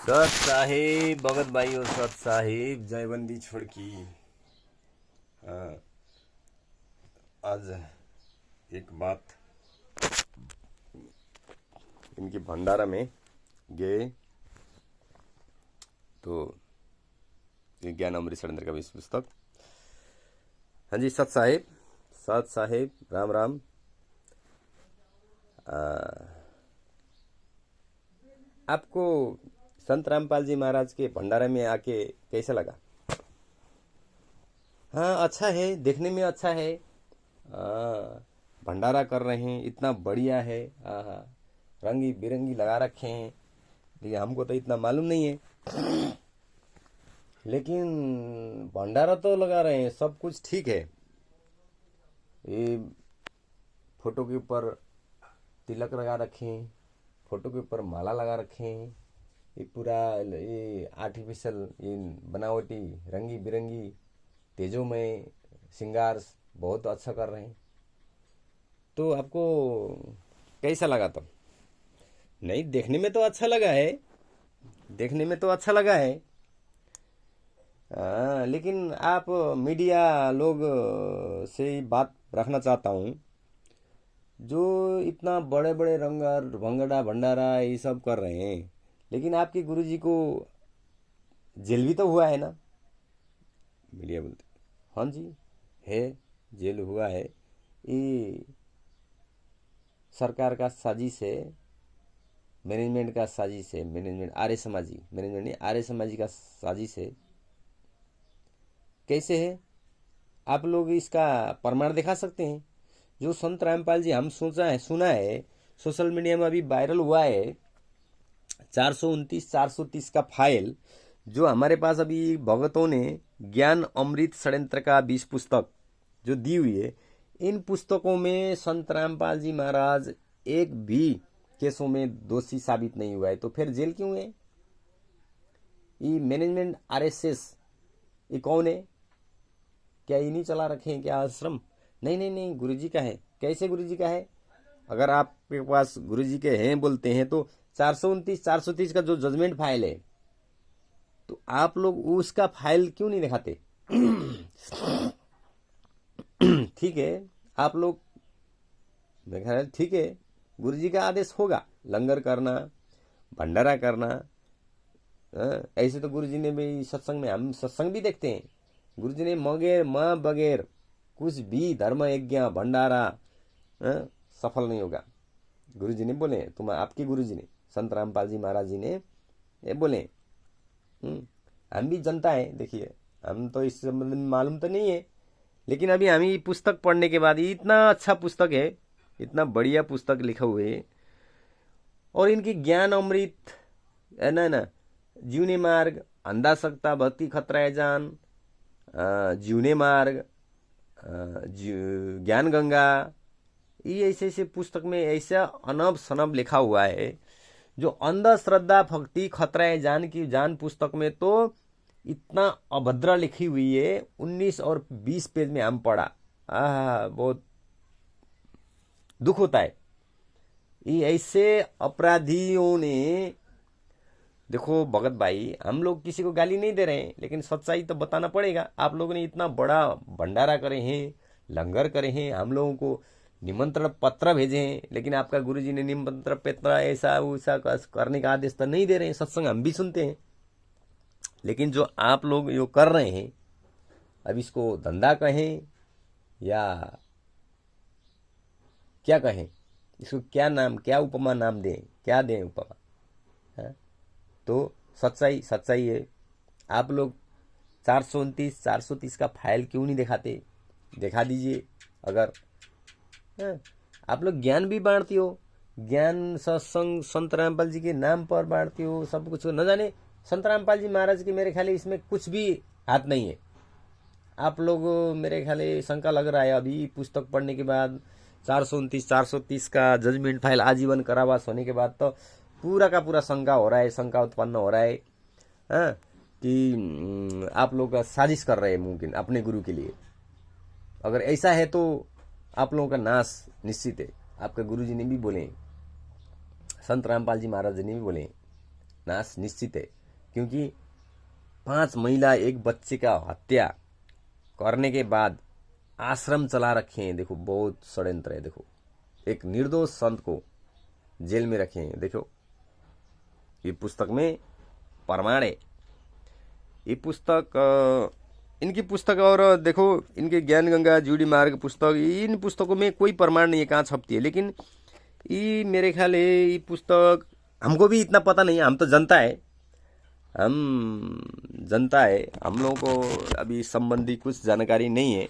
सत साहिब भगत भाई और सत साहिब जयबंदी छोड़की। हाँ, आज एक बात, इनकी भंडारा में गए तो ये ज्ञान अमृत षड्यंत्र का विश्व पुस्तक। हाँ जी, सत साहिब राम राम। आपको संत रामपाल जी महाराज के भंडारा में आके कैसा लगा? हाँ, अच्छा है, देखने में अच्छा है। भंडारा कर रहे हैं, इतना बढ़िया है। हाँ, रंगी बिरंगी लगा रखे हैं, लेकिन हमको तो इतना मालूम नहीं है। लेकिन भंडारा तो लगा रहे हैं, सब कुछ ठीक है। ये फोटो के ऊपर तिलक लगा रखे हैं, फोटो के ऊपर माला लगा रखे हैं। ये पूरा ये आर्टिफिशियल, ये बनावटी रंगी बिरंगी तेजोमय श्रृंगार बहुत अच्छा कर रहे हैं। तो आपको कैसा लगा? तो नहीं, देखने में तो अच्छा लगा है, देखने में तो अच्छा लगा है। लेकिन आप मीडिया लोग से बात रखना चाहता हूँ, जो इतना बड़े बड़े रंगर भंगड़ा भंडारा ये सब कर रहे हैं, लेकिन आपके गुरुजी को जेल भी तो हुआ है ना। मीडिया बोलते हाँ जी है, जेल हुआ है। ये सरकार का साजिश है, मैनेजमेंट का साजिश है। मैनेजमेंट आर्य समाजी, मैनेजमेंट नहीं, आर्य समाजी का साजिश है। कैसे है? आप लोग इसका प्रमाण दिखा सकते हैं? जो संत रामपाल जी हम सुना है, सोशल मीडिया में अभी वायरल हुआ है, 429 का फाइल जो हमारे पास अभी भगतों ने ज्ञान अमृत षड्यंत्र का 20 पुस्तक जो दी हुई है, इन पुस्तकों में संत रामपाल जी महाराज एक भी केसों में दोषी साबित नहीं हुआ है, तो फिर जेल क्यों है? ये मैनेजमेंट आरएसएस ये कौन है? क्या ये नहीं चला रखे हैं क्या आश्रम? नहीं नहीं नहीं, गुरुजी का है। कैसे गुरुजी का है? अगर आपके पास गुरुजी के हैं बोलते हैं, तो 429 का जो जजमेंट फाइल है, तो आप लोग उसका फाइल क्यों नहीं दिखाते? ठीक है, आप लोग, मेरे ख्याल ठीक है, गुरुजी का आदेश होगा लंगर करना, भंडारा करना। ऐसे तो गुरुजी ने भी सत्संग में, हम सत्संग भी देखते हैं, गुरुजी ने बगैर कुछ भी धर्म यज्ञ भंडारा सफल नहीं होगा। गुरुजी ने बोले, तुम आपके गुरुजी ने संत रामपाल जी महाराज जी ने ये बोले। हम भी जनता है, देखिए, हम तो इस संबंध में मालूम तो नहीं है, लेकिन अभी हम ये पुस्तक पढ़ने के बाद, इतना अच्छा पुस्तक है, इतना बढ़िया पुस्तक लिखा हुए है, और इनकी ज्ञान अमृत है ना, जीवने मार्ग, अंधा सकता, भक्ति खतरा है जान, जीवने मार्ग, ज्ञान गंगा, ये ऐसे ऐसे पुस्तक में ऐसा अनब सनब लिखा हुआ है। जो अंधश्रद्धा भक्ति खतरा है जान की जान पुस्तक में तो इतना अभद्र लिखी हुई है, 19 और 20 पेज में हम पढ़ा। बहुत दुख होता है। ये ऐसे अपराधियों ने, देखो भगत भाई, हम लोग किसी को गाली नहीं दे रहे हैं, लेकिन सच्चाई तो बताना पड़ेगा। आप लोगों ने इतना बड़ा भंडारा करे हैं, लंगर करे हैं, हम लोगों को निमंत्रण पत्र भेजे हैं, लेकिन आपका गुरुजी ने निमंत्रण पत्र ऐसा वैसा करने का आदेश तो नहीं दे रहे हैं। सत्संग हम भी सुनते हैं, लेकिन जो आप लोग यो कर रहे हैं, अब इसको धंधा कहें या क्या कहें, इसको क्या नाम, क्या उपमा नाम दें, क्या दें उपमा? हाँ? तो सच्चाई है। आप लोग 430 का फाइल क्यों नहीं दिखाते? दिखा दीजिए। अगर आप लोग ज्ञान भी बांटते हो, ज्ञान सत्संग संत रामपाल जी के नाम पर बांटते हो, सब कुछ न जाने संत रामपाल जी महाराज के, मेरे ख्याल इसमें कुछ भी हाथ नहीं है। आप लोग, मेरे ख्याल शंका लग रहा है अभी पुस्तक पढ़ने के बाद, 430 का जजमेंट फाइल आजीवन कारावास होने के बाद, तो पूरा का पूरा शंका हो रहा है, शंका उत्पन्न हो रहा है कि आप लोग साजिश कर रहे हैं मुमकिन अपने गुरु के लिए। अगर ऐसा है तो आप लोगों का नाश निश्चित है। आपके गुरुजी ने भी बोले, संत रामपाल जी महाराज जी ने भी बोले, नाश निश्चित है, क्योंकि 5 महिला एक बच्चे का हत्या करने के बाद आश्रम चला रखे हैं। देखो बहुत षड्यंत्र है। देखो एक निर्दोष संत को जेल में रखे हैं। देखो ये पुस्तक में प्रमाण है। ये पुस्तक इनकी पुस्तक और देखो इनके ज्ञान गंगा जीडी मार्ग पुस्तक, इन पुस्तकों में कोई प्रमाण नहीं है कहाँ छपती है, लेकिन ये मेरे ख्याल है ये पुस्तक हमको भी इतना पता नहीं है। हम तो जनता है, हम लोगों को अभी संबंधी कुछ जानकारी नहीं है,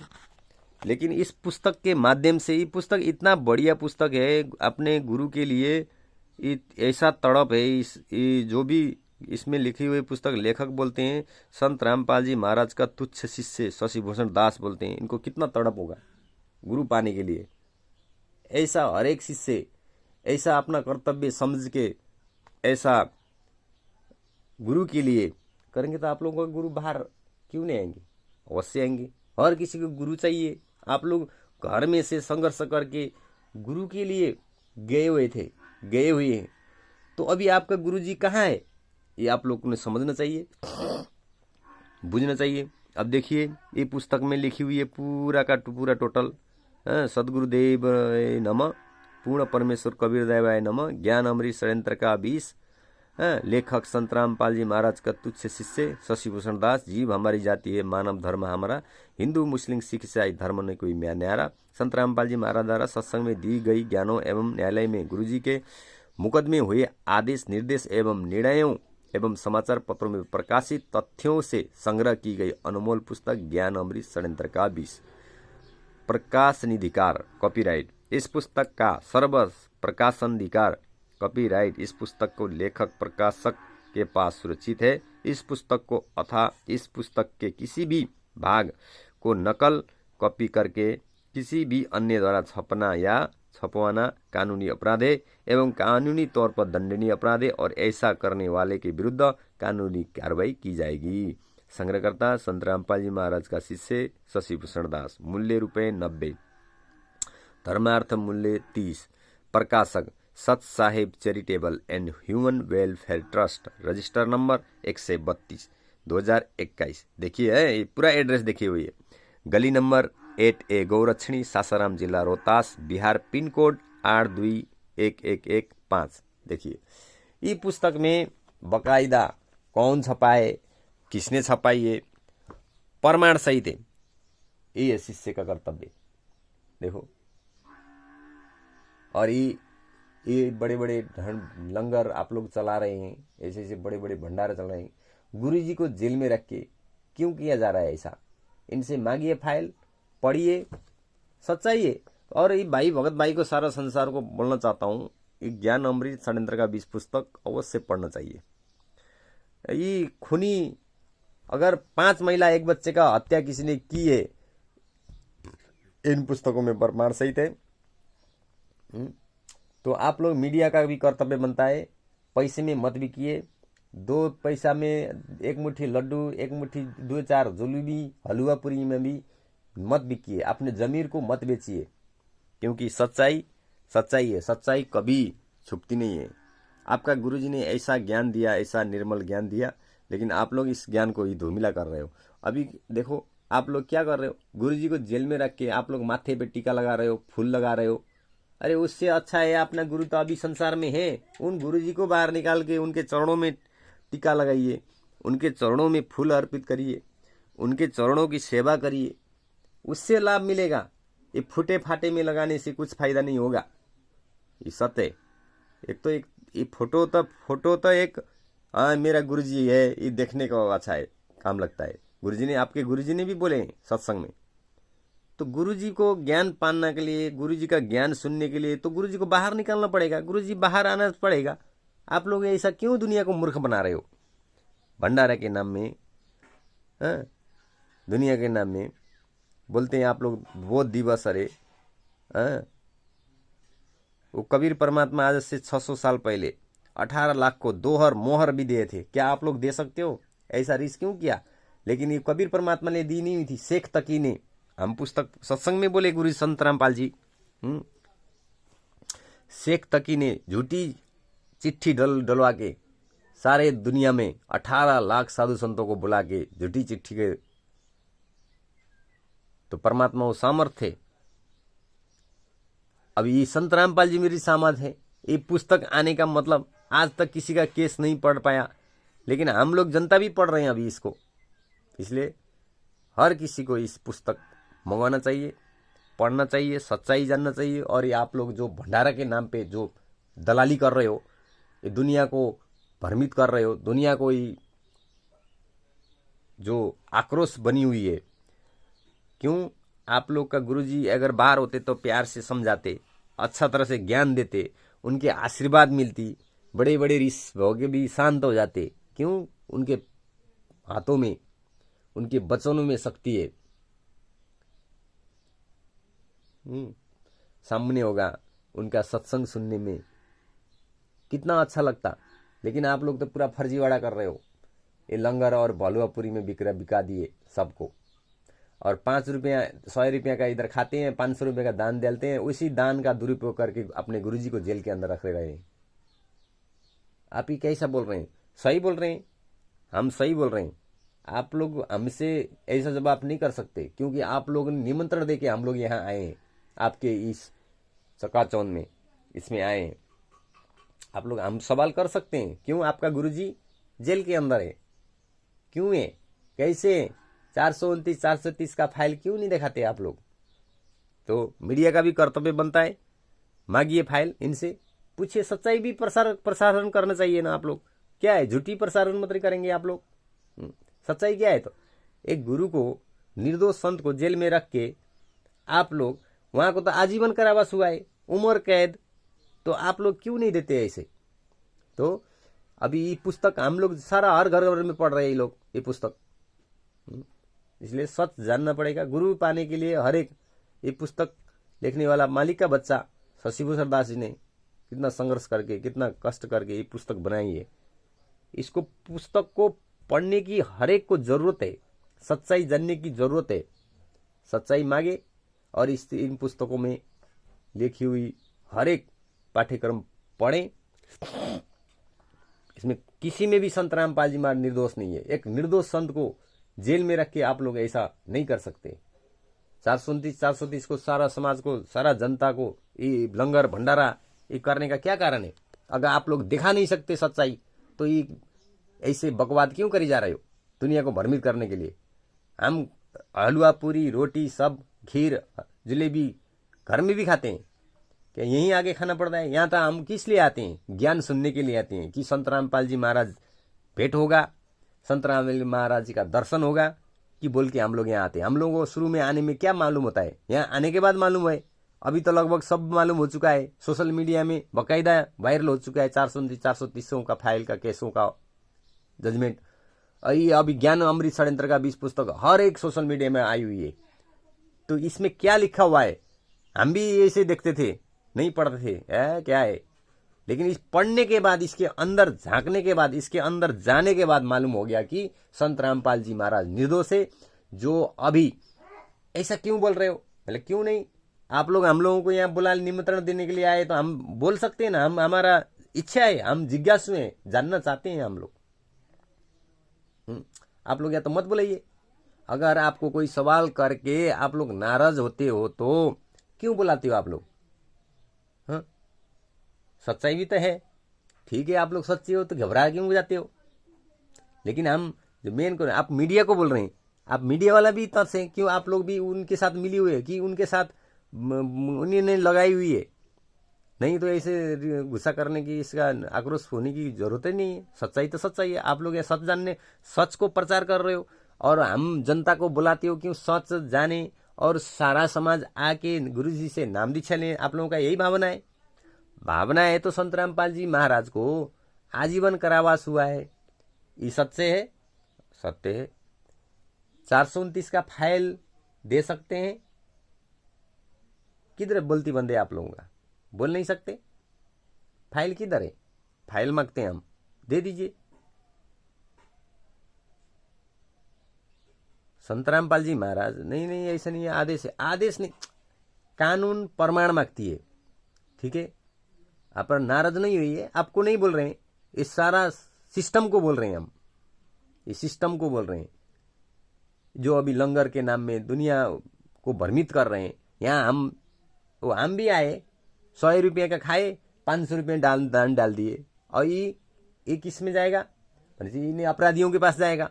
लेकिन इस पुस्तक के माध्यम से, ये पुस्तक इतना बढ़िया पुस्तक है अपने गुरु के लिए। ऐसा तड़प है ये जो भी इसमें लिखी हुई पुस्तक, लेखक बोलते हैं संत रामपाल जी महाराज का तुच्छ शिष्य शशिभूषण दास बोलते हैं। इनको कितना तड़प होगा गुरु पाने के लिए। ऐसा हर एक शिष्य ऐसा अपना कर्तव्य समझ के ऐसा गुरु के लिए करेंगे तो आप लोगों का गुरु बाहर क्यों नहीं आएंगे? अवश्य आएंगे। हर किसी को गुरु चाहिए। आप लोग घर में से संघर्ष करके गुरु के लिए गए हुए हैं, तो अभी आपका गुरु जी कहाँ है? ये आप लोगों ने समझना चाहिए, बुझना चाहिए। अब देखिए ये पुस्तक में लिखी हुई है पूरा का पूरा टोटल। सदगुरुदेव नमः, पूर्ण परमेश्वर कबीरदेवाय नमः, ज्ञान अमृत षड्यंत्र का 20, लेखक संत रामपाल जी महाराज का तुच्छ शिष्य शशिभूषण दास, जीव हमारी जाति है, मानव धर्म हमारा, हिंदू मुस्लिम सिख ईसाई धर्म ने कोई न्यारा। संत रामपाल जी महाराज द्वारा सत्संग में दी गई ज्ञानों एवं न्यायालय में गुरुजी के मुकदमे हुए आदेश निर्देश एवं निर्णयों एवं समाचार पत्रों में प्रकाशित तथ्यों से संग्रह की गई अनमोल पुस्तक ज्ञान अमृत षड्यंत्र का 20। प्रकाशनाधिकार कॉपीराइट। इस पुस्तक का सर्व प्रकाशनाधिकार कॉपीराइट इस पुस्तक को लेखक प्रकाशक के पास सुरक्षित है। इस पुस्तक को अथा इस पुस्तक के किसी भी भाग को नकल कॉपी करके किसी भी अन्य द्वारा छपना या छपवाना कानूनी अपराध है एवं कानूनी तौर पर दंडनीय अपराध है और ऐसा करने वाले के विरुद्ध कानूनी कार्रवाई की जाएगी। संग्रहकर्ता संत रामपाल जी महाराज का शिष्य शशिभूषण दास। मूल्य ₹90। धर्मार्थ मूल्य 30। प्रकाशक Sat Saheb charitable and human welfare trust, register number 132 2021। देखिए ये पूरा एड्रेस देखिए हुई है। गली नंबर 8A गौरक्षणी, सासाराम जिला रोहतास बिहार, पिन कोड 821115। देखिए ये पुस्तक में बकायदा कौन छपाए, किसने छपाई है, प्रमाण सहित है। ये शिष्य का कर्तव्य देखो। और ये बड़े बड़े लंगर आप लोग चला रहे हैं, ऐसे बड़े बड़े भंडारे चल रहे हैं। गुरु जी को जेल में रख के क्यों किया जा रहा है ऐसा? इनसे मांगिए फाइल, पढ़िए, सच्चाई है। और ये भाई भगत भाई को सारा संसार को बोलना चाहता हूँ, ये ज्ञान अमृत षड्यंत्र का 20 पुस्तक अवश्य पढ़ना चाहिए। ये खूनी अगर 5 महिला एक बच्चे का हत्या किसी ने की है, इन पुस्तकों में प्रमाण सहित है। तो आप लोग मीडिया का भी कर्तव्य बनता है, पैसे में मत बिकिए। 2 पैसा में एक मुट्ठी लड्डू, एक मुट्ठी 2-4 जलेबी हलवा पूरी में भी मत बिकिए। अपने जमीर को मत बेचिए, क्योंकि सच्चाई है। सच्चाई कभी छुपती नहीं है। आपका गुरुजी ने ऐसा ज्ञान दिया, ऐसा निर्मल ज्ञान दिया, लेकिन आप लोग इस ज्ञान को ही धूमिला कर रहे हो। अभी देखो आप लोग क्या कर रहे हो, गुरुजी को जेल में रख के आप लोग माथे पे टीका लगा रहे हो, फूल लगा रहे हो। अरे उससे अच्छा है अपना गुरु तो अभी संसार में है, उन गुरुजी को बाहर निकाल के उनके चरणों में टीका लगाइए, उनके चरणों में फूल अर्पित करिए, उनके चरणों की सेवा करिए, उससे लाभ मिलेगा। ये फूटे फाटे में लगाने से कुछ फायदा नहीं होगा। ये सत्य है। एक ये फोटो तो एक मेरा गुरुजी है, ये देखने को अच्छा है, काम लगता है। गुरुजी ने, आपके गुरुजी ने भी बोले सत्संग में। तो गुरुजी को ज्ञान पाने के लिए, गुरुजी का ज्ञान सुनने के लिए तो गुरुजी को बाहर निकालना पड़ेगा, गुरुजी बाहर आना पड़ेगा। आप लोग ऐसा क्यों दुनिया को मूर्ख बना रहे हो? भंडारा के नाम में, दुनिया के नाम में बोलते हैं आप लोग वो दिवस। अरे वो कबीर परमात्मा आज से 600 साल पहले 18 लाख को दोहर मोहर भी दिए थे। क्या आप लोग दे सकते हो? ऐसा रिस्क क्यों किया? लेकिन ये कबीर परमात्मा ने दी नहीं थी, शेख तकी ने। हम पुस्तक सत्संग में बोले गुरु संत रामपाल जी, शेख तकी ने झूठी चिट्ठी डलवा के सारे दुनिया में 18 लाख साधु संतों को बुला के झूठी चिट्ठी के, तो परमात्मा वो सामर्थ्य थे। अब ये संत रामपाल जी मेरी समाज है, ये पुस्तक आने का मतलब आज तक किसी का केस नहीं पढ़ पाया, लेकिन हम लोग जनता भी पढ़ रहे हैं अभी इसको। इसलिए हर किसी को इस पुस्तक मंगवाना चाहिए, पढ़ना चाहिए, सच्चाई जानना चाहिए। और ये आप लोग जो भंडारा के नाम पे जो दलाली कर रहे हो, ये दुनिया को भ्रमित कर रहे हो, दुनिया को ही जो आक्रोश बनी हुई है। क्यों? आप लोग का गुरुजी अगर बाहर होते तो प्यार से समझाते, अच्छा तरह से ज्ञान देते, उनके आशीर्वाद मिलती, बड़े बड़े ऋषि भोगे भी शांत हो जाते। क्यों? उनके हाथों में, उनके वचनों में शक्ति है। सामने होगा उनका सत्संग सुनने में कितना अच्छा लगता। लेकिन आप लोग तो पूरा फर्जीवाड़ा कर रहे हो। ये लंगर और भलुआपुरी में बिका दिए सबको, और 5 रुपया 100 रुपया का इधर खाते हैं, 500 रुपये का दान डालते हैं, उसी दान का दुरुपयोग करके अपने गुरुजी को जेल के अंदर रख रहे हैं। आप ही कैसा बोल रहे हैं? सही बोल रहे हैं, हम सही बोल रहे हैं। आप लोग हमसे ऐसा जवाब नहीं कर सकते, क्योंकि आप लोग ने निमंत्रण दे के हम लोग यहाँ आए हैं, आपके इस चकाचौंध में इसमें आए हैं। आप लोग हम सवाल कर सकते हैं, क्यों आपका गुरुजी जेल के अंदर है? क्यों है? कैसे? 429 430 का फाइल क्यों नहीं दिखाते आप लोग? तो मीडिया का भी कर्तव्य बनता है, मांगिए फाइल, इनसे पूछिए, सच्चाई भी प्रसारण करना चाहिए ना आप लोग। क्या है, झूठी प्रसारण मत करेंगे आप लोग? सच्चाई क्या है? तो एक गुरु को, निर्दोष संत को जेल में रख के आप लोग, वहां को तो आजीवन कारावास हुआ है, उम्र कैद, तो आप लोग क्यों नहीं देते ऐसे? तो अभी ये पुस्तक हम लोग सारा हर घर में पढ़ रहे हैं ये लोग, ये पुस्तक। इसलिए सच जानना पड़ेगा। गुरु पाने के लिए हर एक, ये पुस्तक लिखने वाला मालिक का बच्चा शशिभूषण दास जी ने कितना संघर्ष करके, कितना कष्ट करके ये पुस्तक बनाई है। इसको, पुस्तक को पढ़ने की हर एक को जरूरत है, सच्चाई जानने की जरूरत है। सच्चाई मांगे और इन पुस्तकों में लिखी हुई हर एक पाठ्यक्रम पढ़ें। इसमें किसी में भी संत रामपाल जी महाराज निर्दोष नहीं है। एक निर्दोष संत को जेल में रख के आप लोग ऐसा नहीं कर सकते। 430 को, सारा समाज को, सारा जनता को ये लंगर भंडारा ये करने का क्या कारण है? अगर आप लोग दिखा नहीं सकते सच्चाई, तो ये ऐसे बकवाद क्यों करी जा रहे हो दुनिया को भ्रमित करने के लिए? हम हलवा पूरी रोटी सब, खीर जलेबी घर में भी खाते हैं, क्या यहीं आगे खाना पड़ता है? यहाँ तो हम किस लिए आते हैं? ज्ञान सुनने के लिए आते हैं कि संत रामपाल जी महाराज भेंट होगा, संत रामपाल महाराज जी का दर्शन होगा, कि बोल के हम लोग यहाँ आते हैं। हम लोगों को शुरू में आने में क्या मालूम होता है? यहाँ आने के बाद मालूम है। अभी तो लगभग सब मालूम हो चुका है, सोशल मीडिया में बाकायदा वायरल हो चुका है 430 का फाइल का, केसों का जजमेंट। अभी ज्ञान अमृत षड्यंत्र का 20 पुस्तक हर एक सोशल मीडिया में आई हुई है। तो इसमें क्या लिखा हुआ है? हम भी ऐसे देखते थे, नहीं पढ़ते थे, क्या है? लेकिन इस पढ़ने के बाद, इसके अंदर झांकने के बाद, इसके अंदर जाने के बाद मालूम हो गया कि संत रामपाल जी महाराज निर्दोष है। जो अभी ऐसा क्यों बोल रहे हो? मतलब क्यों नहीं? आप लोग हम लोगों को यहाँ बुला, निमंत्रण देने के लिए आए, तो हम बोल सकते हैं ना, हम, हमारा इच्छा है, हम जिज्ञासु हैं, जानना चाहते हैं हम लोग। आप लोग या तो मत बुलाइए। अगर आपको कोई सवाल करके आप लोग नाराज होते हो तो क्यों बुलाते हो आप लोग? सच्चाई भी तो है, ठीक है, आप लोग सच्चे हो तो घबरा क्यों जाते हो? लेकिन हम जो मेन को, आप मीडिया को बोल रहे हैं, आप मीडिया वाला भी तरस है, क्यों आप लोग भी उनके साथ मिली हुए है, कि उनके साथ उन्होंने लगाई हुई है? नहीं तो ऐसे गुस्सा करने की, इसका आक्रोश होने की जरूरत ही नहीं है। सच्चाई तो सच्चाई है। आप लोग सच जानने, सच को प्रचार कर रहे हो, और हम जनता को बुलाते हो क्यों सच जाने, और सारा समाज आके गुरुजी से नाम दीक्षा ले। आप लोगों का यही भावना है? भावना है तो संत रामपाल जी महाराज को आजीवन कारावास हुआ है, ये सत्य है, सत्य है। 429 का फाइल दे सकते हैं? किधर बोलती बंदे आप लोगों का? बोल नहीं सकते? फाइल किधर है? फाइल मांगते हैं हम, दे दीजिए। संत रामपाल जी महाराज, नहीं ऐसा नहीं है, आदेश नहीं, कानून प्रमाण मांगती है, ठीक है? आप नाराज नहीं हुई है, आपको नहीं बोल रहे हैं, इस सारा सिस्टम को बोल रहे हैं हम, ये सिस्टम को बोल रहे हैं जो अभी लंगर के नाम में दुनिया को भ्रमित कर रहे हैं। यहाँ हम भी आए, 100 रुपये का खाए, 500 रुपये दान डाल दिए, और ये किस में जाएगा? इन्हें अपराधियों के पास जाएगा।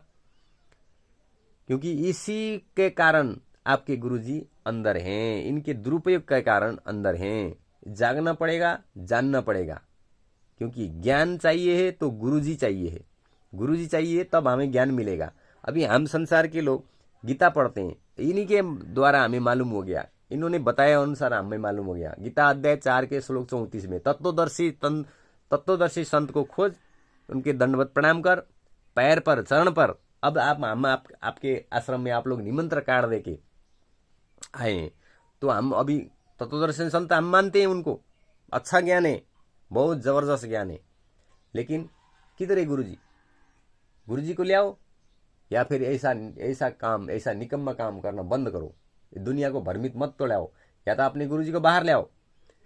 क्योंकि इसी के कारण आपके गुरुजी अंदर हैं, इनके दुरुपयोग के कारण अंदर हैं। जागना पड़ेगा, जानना पड़ेगा, क्योंकि ज्ञान चाहिए है तो गुरुजी चाहिए है, गुरुजी चाहिए तब हमें ज्ञान मिलेगा। अभी हम संसार के लोग गीता पढ़ते हैं, इन्हीं के द्वारा हमें मालूम हो गया, इन्होंने बताया अनुसार हमें मालूम हो गया। गीता अध्याय 4 के श्लोक 34 में तत्वदर्शी संत को खोज, उनके दंडवत प्रणाम कर, पैर पर चरण पर। अब आपके आश्रम में आप लोग निमंत्रण कार्ड देके आए, तो हम अभी तत्वदर्शी संत हम मानते हैं, उनको अच्छा ज्ञान है, बहुत जबरदस्त ज्ञान है, लेकिन किधर है गुरुजी? गुरुजी को ले आओ, या फिर ऐसा निकम्मा काम करना बंद करो, दुनिया को भ्रमित मत तोड़ाओ, या तो अपने गुरुजी को बाहर ले आओ।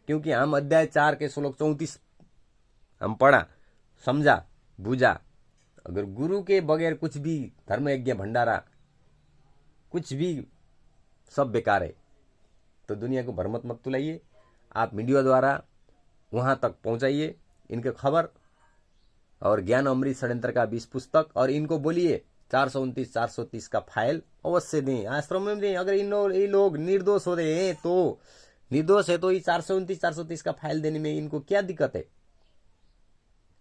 क्योंकि हम अध्याय 4 के श्लोक 34 हम पढ़ा, समझा, बूझा। अगर गुरु के बगैर कुछ भी धर्म यज्ञ भंडारा कुछ भी सब बेकार है, तो दुनिया को भ्रमित मत तुलाइए। आप मीडिया द्वारा वहां तक पहुंचाइए इनके खबर, और ज्ञान अमृत षड्यंत्र का 20 पुस्तक, और इनको बोलिए 429 430 का फाइल अवश्य दें, आश्रम में दें। अगर ये लोग निर्दोष हो रहे हैं तो निर्दोष है, तो ये 429 430 का फाइल देने में इनको क्या दिक्कत है?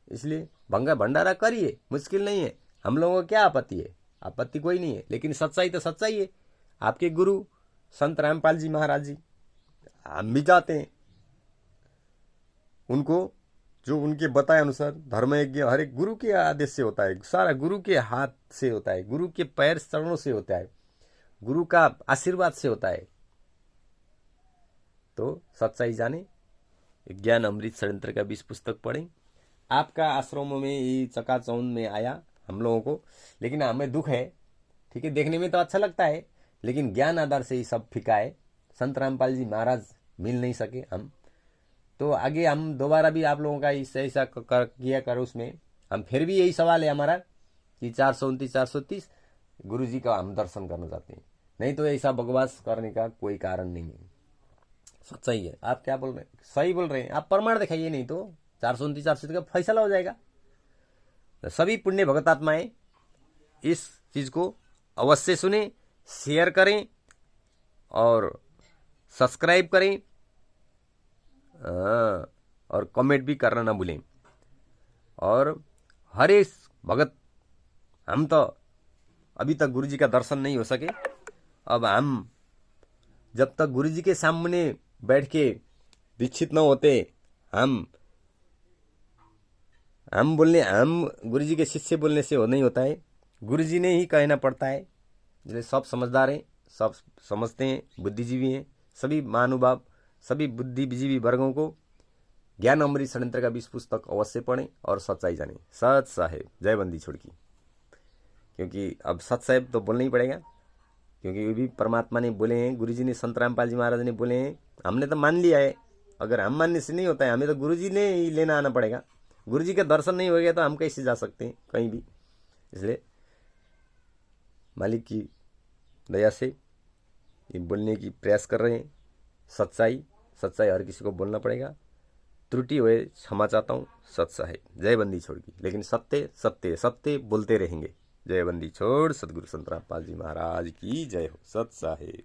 इसलिए भंडारा करिए, मुश्किल नहीं है। हम लोगों को क्या आपत्ति है? आपत्ति कोई नहीं है, लेकिन सच्चाई तो सच्चाई है। आपके गुरु संत रामपाल जी महाराज जी, हम भी चाहते हैं उनको जो उनके बताए अनुसार धर्म यज्ञ हर एक गुरु के आदेश से होता है, सारा गुरु के हाथ से होता है, गुरु के पैर चरणों से होता है, गुरु का आशीर्वाद से होता है। तो सच्चाई जाने, ज्ञान अमृत षड्यंत्र का 20 पुस्तक पढ़ें। आपका आश्रमों में ये चकाचौंध में आया हम लोगों को, लेकिन हमें दुख है, ठीक है, देखने में तो अच्छा लगता है, लेकिन ज्ञान आधार से ही सब फिका है। संत रामपाल जी महाराज मिल नहीं सके हम, तो आगे हम दोबारा भी आप लोगों का ऐसा किया करो। उसमें हम फिर भी यही सवाल है हमारा कि 429 430 गुरु जी का हम दर्शन करना चाहते हैं, नहीं तो ऐसा बकवास करने का कोई कारण नहीं है। सच्चाई है। आप क्या बोल रहे हैं? सही बोल रहे हैं, आप प्रमाण दिखाइए, नहीं तो 429 430 का फैसला हो जाएगा। तो सभी पुण्य भगतात्माएं इस चीज को अवश्य सुने, शेयर करें और सब्सक्राइब करें, और कमेंट भी करना ना भूलें। और हर एक भगत, हम तो अभी तक गुरुजी का दर्शन नहीं हो सके, अब हम जब तक गुरुजी के सामने बैठ के दीक्षित न होते, हम गुरुजी के शिष्य बोलने से नहीं होता है, गुरुजी ने ही कहना पड़ता है। इसलिए सब समझदार हैं, सब समझते हैं, बुद्धिजीवी हैं, सभी महानुभाव, सभी बुद्धिजीवी वर्गों को ज्ञान अमृत षड्यंत्र का 20 पुस्तक अवश्य पढ़ें और सच्चाई जानें। सच साहेब जय बंदी छोड़की, क्योंकि अब सच साहेब तो बोलना ही पड़ेगा, क्योंकि ये भी परमात्मा ने बोले हैं, गुरुजी ने, संत रामपाल जी महाराज ने बोले हैं। हमने तो मान लिया है, अगर हम मानने से नहीं होता है, हमें तो गुरुजी ने ही लेना आना पड़ेगा। गुरुजी का दर्शन नहीं हो गया तो हम कैसे जा सकते हैं कहीं भी? इसलिए मालिक की दया से ये बोलने की प्रयास कर रहे हैं। सच्चाई हर किसी को बोलना पड़ेगा। त्रुटि हुए क्षमा चाहता हूँ। सच है, जय बंदी छोड़ की, लेकिन सत्य सत्य सत्य बोलते रहेंगे। जय बंदी छोड़ सदगुरु संत रामपाल जी महाराज की जय हो। सत साहेब।